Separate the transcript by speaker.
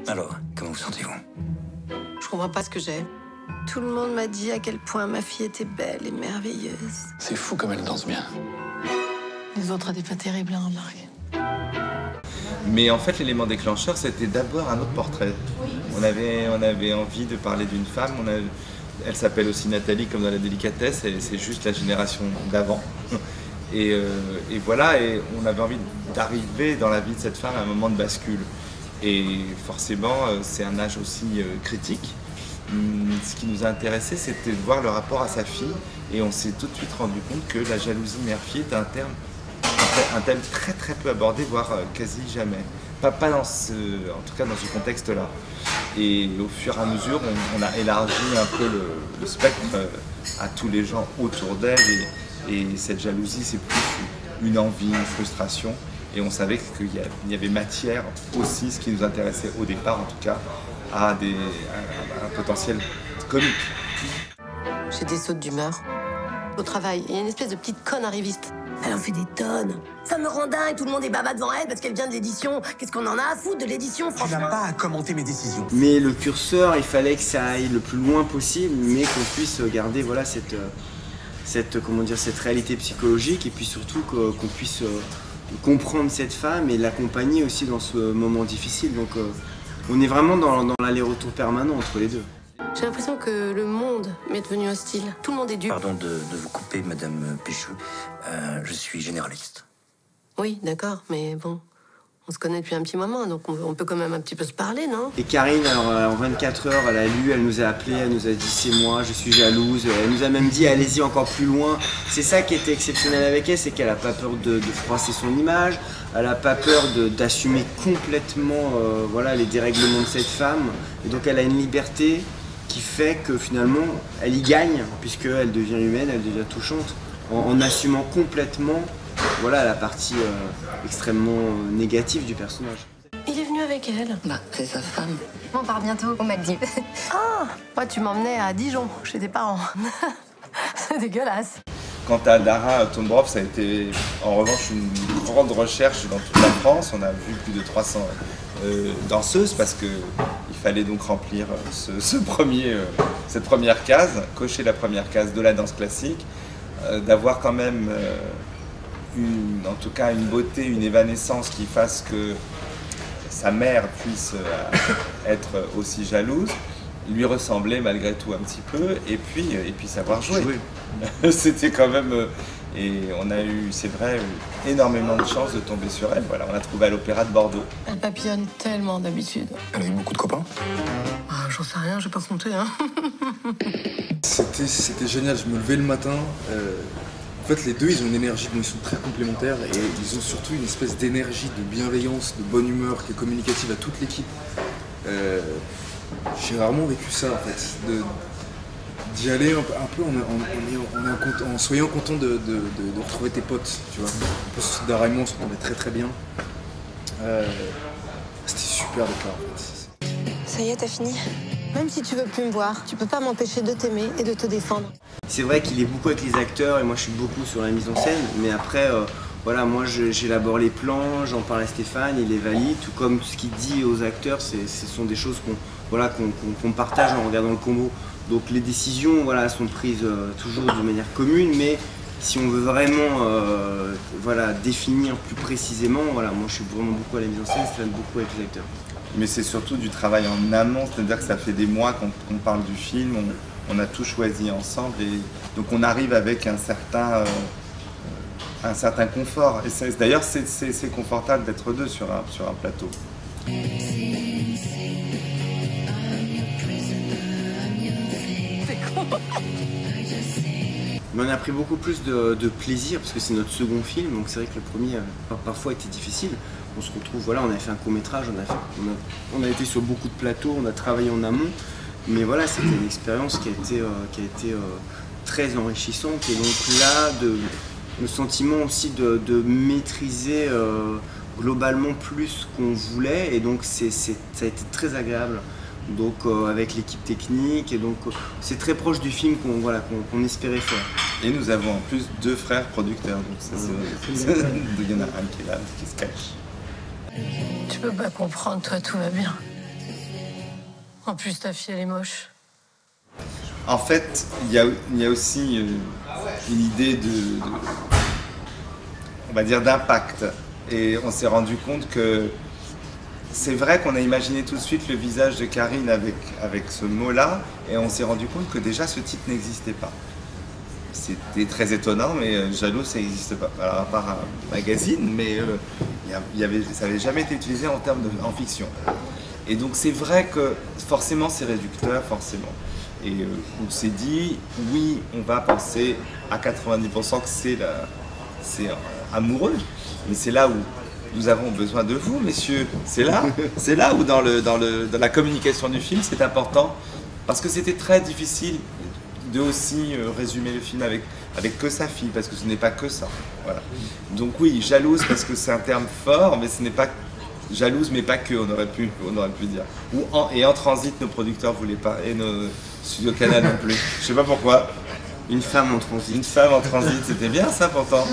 Speaker 1: Alors, comment vous sentez-vous?
Speaker 2: Je comprends pas ce que j'ai. Tout le monde m'a dit à quel point ma fille était belle et merveilleuse.
Speaker 3: C'est fou comme elle danse bien.
Speaker 2: Les autres étaient pas terribles à remarquer.
Speaker 4: Mais en fait, l'élément déclencheur, c'était d'abord un autre portrait. On avait envie de parler d'une femme. Elle s'appelle aussi Nathalie, comme dans La Délicatesse, et c'est juste la génération d'avant. Et voilà, et on avait envie d'arriver dans la vie de cette femme à un moment de bascule. Et forcément, c'est un âge aussi critique. Ce qui nous a intéressé, c'était de voir le rapport à sa fille, et on s'est tout de suite rendu compte que la jalousie mère-fille est un thème très très peu abordé, voire quasi jamais. Pas dans en tout cas dans ce contexte-là. Et au fur et à mesure, on a élargi un peu le spectre à tous les gens autour d'elle, et cette jalousie, c'est plus une envie, une frustration. Et on savait qu'il y avait matière aussi, ce qui nous intéressait au départ en tout cas, à un potentiel comique.
Speaker 2: J'ai des sautes d'humeur. Au travail, il y a une espèce de petite conne arriviste. Elle en fait des tonnes. Ça me rend dingue, tout le monde est baba devant elle parce qu'elle vient de l'édition. Qu'est-ce qu'on en a à foutre de l'édition, franchement?
Speaker 5: Tu n'as pas à commenter mes décisions.
Speaker 6: Mais le curseur, il fallait que ça aille le plus loin possible, mais qu'on puisse garder voilà, cette réalité psychologique, et puis surtout qu'on puisse comprendre cette femme et l'accompagner aussi dans ce moment difficile. Donc on est vraiment dans l'aller-retour permanent entre les deux.
Speaker 2: J'ai l'impression que le monde m'est devenu hostile. Tout le monde est dupe.
Speaker 1: Pardon de vous couper, Madame Péchou. Je suis généraliste.
Speaker 2: Oui, d'accord, mais bon, on se connaît depuis un petit moment, donc on peut quand même un petit peu se parler, non?
Speaker 6: Et Karine, alors, en 24 heures, elle a lu, elle nous a appelé, elle nous a dit c'est moi, je suis jalouse. Elle nous a même dit allez-y encore plus loin. C'est ça qui était exceptionnel avec elle, c'est qu'elle n'a pas peur de froisser son image, elle n'a pas peur d'assumer complètement voilà, les dérèglements de cette femme. Et donc elle a une liberté qui fait que finalement elle y gagne, puisqu'elle devient humaine, elle devient touchante, en assumant complètement voilà, la partie extrêmement négative du personnage.
Speaker 2: Il est venu avec elle.
Speaker 7: Bah, c'est sa femme.
Speaker 8: On part bientôt aux Maldives.
Speaker 2: Ah, moi tu m'emmenais à Dijon, chez tes parents. C'est dégueulasse.
Speaker 4: Quant à Dara Tombrov, ça a été en revanche une grande recherche dans toute la France. On a vu plus de 300 danseuses parce qu'il fallait donc remplir cette première case, cocher la première case de la danse classique, d'avoir quand même en tout cas une beauté, une évanescence qui fasse que sa mère puisse être aussi jalouse, lui ressembler malgré tout un petit peu, et puis savoir jouer. C'était quand même... Et on a eu, c'est vrai, énormément de chance de tomber sur elle. Voilà, on l'a trouvée à l'Opéra de Bordeaux.
Speaker 2: Elle papillonne tellement d'habitude.
Speaker 3: Elle a eu beaucoup de copains?
Speaker 2: Ah, j'en sais rien, j'ai pas compté, hein.
Speaker 9: C'était génial, je me levais le matin. En fait, les deux, ils ont une énergie, ils sont très complémentaires, et ils ont surtout une espèce d'énergie, de bienveillance, de bonne humeur qui est communicative à toute l'équipe. J'ai rarement vécu ça, en fait, d'y aller un peu en soyant content de retrouver tes potes, tu vois. En plus, Dara et moi, on s'entendait très très bien. C'était super d'être là, en fait.
Speaker 2: Ça y est, t'as fini? Même si tu veux plus me voir, tu peux pas m'empêcher de t'aimer et de te défendre.
Speaker 6: C'est vrai qu'il est beaucoup avec les acteurs, et moi je suis beaucoup sur la mise en scène, mais après, voilà, moi j'élabore les plans, j'en parle à Stéphane, il les valide, tout comme ce qu'il dit aux acteurs, ce sont des choses qu'on partage en regardant le combo. Donc les décisions voilà, sont prises toujours de manière commune, mais si on veut vraiment voilà, définir plus précisément, voilà, moi je suis vraiment beaucoup à la mise en scène, Stéphane beaucoup avec les acteurs.
Speaker 4: Mais c'est surtout du travail en amont, c'est-à-dire que ça fait des mois qu'on parle du film, on a tout choisi ensemble, et donc on arrive avec un certain confort. Et d'ailleurs, c'est confortable d'être deux sur un plateau.
Speaker 6: Mais on a pris beaucoup plus de plaisir parce que c'est notre second film, donc c'est vrai que le premier parfois était difficile. On se retrouve, voilà, on a fait un court-métrage, on a été sur beaucoup de plateaux, on a travaillé en amont, mais voilà, c'était une expérience qui a été très enrichissante, et donc là, le sentiment aussi de maîtriser globalement plus ce qu'on voulait, et donc ça a été très agréable. Donc avec l'équipe technique, et donc c'est très proche du film qu'on espérait faire.
Speaker 4: Et nous avons en plus 2 frères producteurs, donc il y en a un qui est là, qui se cache.
Speaker 2: Tu peux pas comprendre, toi tout va bien. En plus, ta fille, elle est moche.
Speaker 4: En fait, il y a aussi une idée on va dire, d'impact. Et on s'est rendu compte que c'est vrai qu'on a imaginé tout de suite le visage de Karine avec ce mot-là, et on s'est rendu compte que déjà ce titre n'existait pas. C'était très étonnant, mais jaloux, ça n'existe pas. Alors, à part un magazine, mais ça n'avait jamais été utilisé en fiction. Et donc c'est vrai que forcément c'est réducteur, forcément. Et on s'est dit, oui, on va penser à 90% que c'est amoureux, mais c'est là où nous avons besoin de vous, messieurs. C'est là où dans la communication du film, c'est important, parce que c'était très difficile de aussi résumer le film avec que sa fille, parce que ce n'est pas que ça. Voilà. Donc oui, jalouse, parce que c'est un terme fort, mais ce n'est pas jalouse, mais pas que, on aurait pu dire. Et en transit, nos producteurs voulaient pas, et nos studios Canal non plus. Je sais pas pourquoi.
Speaker 6: Une femme en transit.
Speaker 4: Une femme en transit, c'était bien ça pourtant.